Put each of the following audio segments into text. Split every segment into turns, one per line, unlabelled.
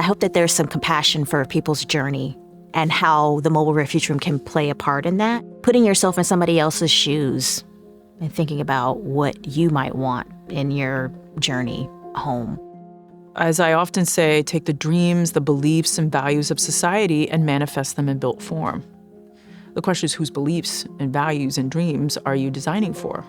hope that there's some compassion for people's journey and how the Mobile Refuge Room can play a part in that. Putting yourself in somebody else's shoes and thinking about what you might want in your journey home.
As I often say, take the dreams, the beliefs, and values of society and manifest them in built form. The question is, whose beliefs and values and dreams are you designing for?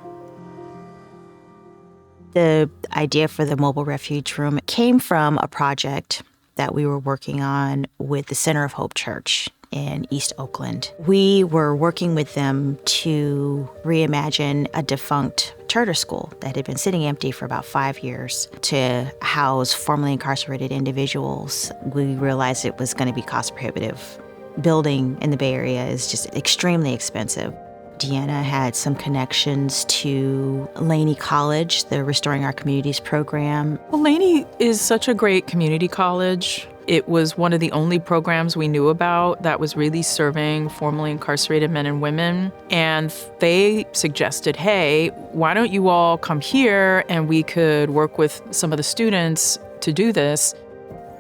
The idea for the Mobile Refuge Room came from a project that we were working on with the Center of Hope Church in East Oakland. We were working with them to reimagine a defunct charter school that had been sitting empty for about 5 years to house formerly incarcerated individuals. We realized it was going to be cost prohibitive. Building in the Bay Area is just extremely expensive. Deanna had some connections to Laney College, the Restoring Our Communities program.
Well, Laney is such a great community college. It was one of the only programs we knew about that was really serving formerly incarcerated men and women. And they suggested, hey, why don't you all come here and we could work with some of the students to do this.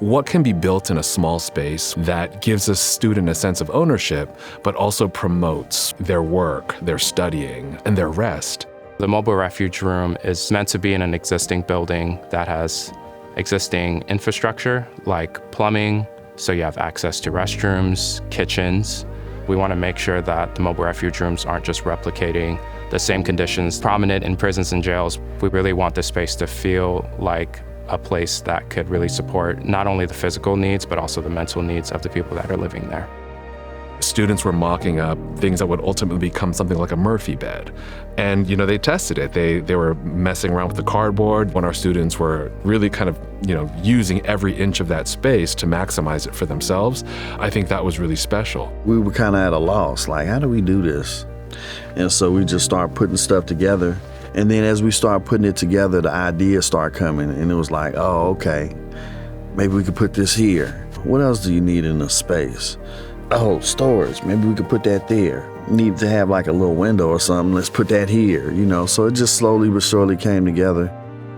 What can be built in a small space that gives a student a sense of ownership, but also promotes their work, their studying, and their rest?
The Mobile Refuge Room is meant to be in an existing building that has existing infrastructure like plumbing, so you have access to restrooms, kitchens. We want to make sure that the Mobile Refuge Rooms aren't just replicating the same conditions prominent in prisons and jails. We really want the space to feel like a place that could really support not only the physical needs, but also the mental needs of the people that are living there.
Students were mocking up things that would ultimately become something like a Murphy bed. And, they tested it. They were messing around with the cardboard when our students were really kind of, using every inch of that space to maximize it for themselves. I think that was really special.
We were kind of at a loss, like, how do we do this? And so we just started putting stuff together. And then as we started putting it together, the ideas started coming, and it was like, oh, okay, maybe we could put this here. What else do you need in a space? Oh, storage, maybe we could put that there. Need to have like a little window or something, let's put that here, So it just slowly but surely came together.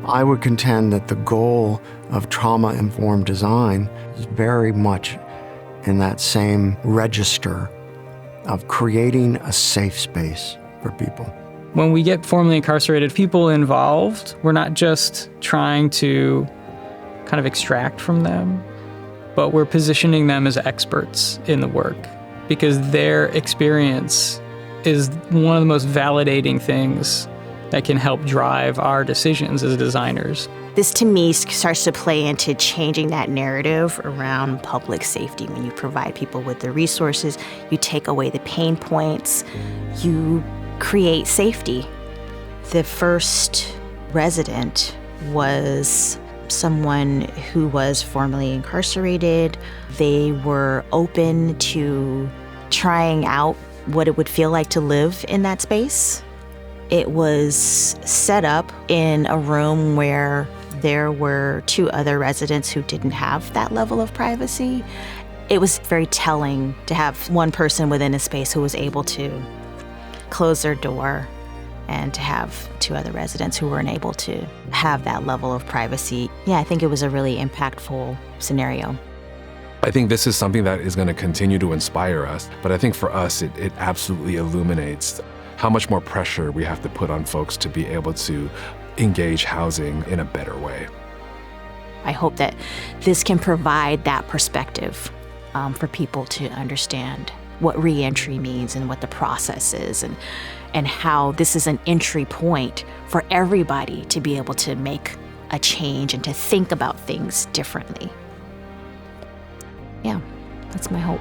I would contend that the goal of trauma-informed design is very much in that same register of creating a safe space for people.
When we get formerly incarcerated people involved, we're not just trying to kind of extract from them, but we're positioning them as experts in the work because their experience is one of the most validating things that can help drive our decisions as designers.
This, to me, starts to play into changing that narrative around public safety. When you provide people with the resources, you take away the pain points, you create safety. The first resident was someone who was formerly incarcerated. They were open to trying out what it would feel like to live in that space. It was set up in a room where there were 2 other residents who didn't have that level of privacy. It was very telling to have one person within a space who was able to close their door and to have 2 other residents who weren't able to have that level of privacy. Yeah, I think it was a really impactful scenario.
I think this is something that is going to continue to inspire us, but I think for us, it absolutely illuminates how much more pressure we have to put on folks to be able to engage housing in a better way.
I hope that this can provide that perspective for people to understand what reentry means and what the process is and how this is an entry point for everybody to be able to make a change and to think about things differently. Yeah, that's my hope.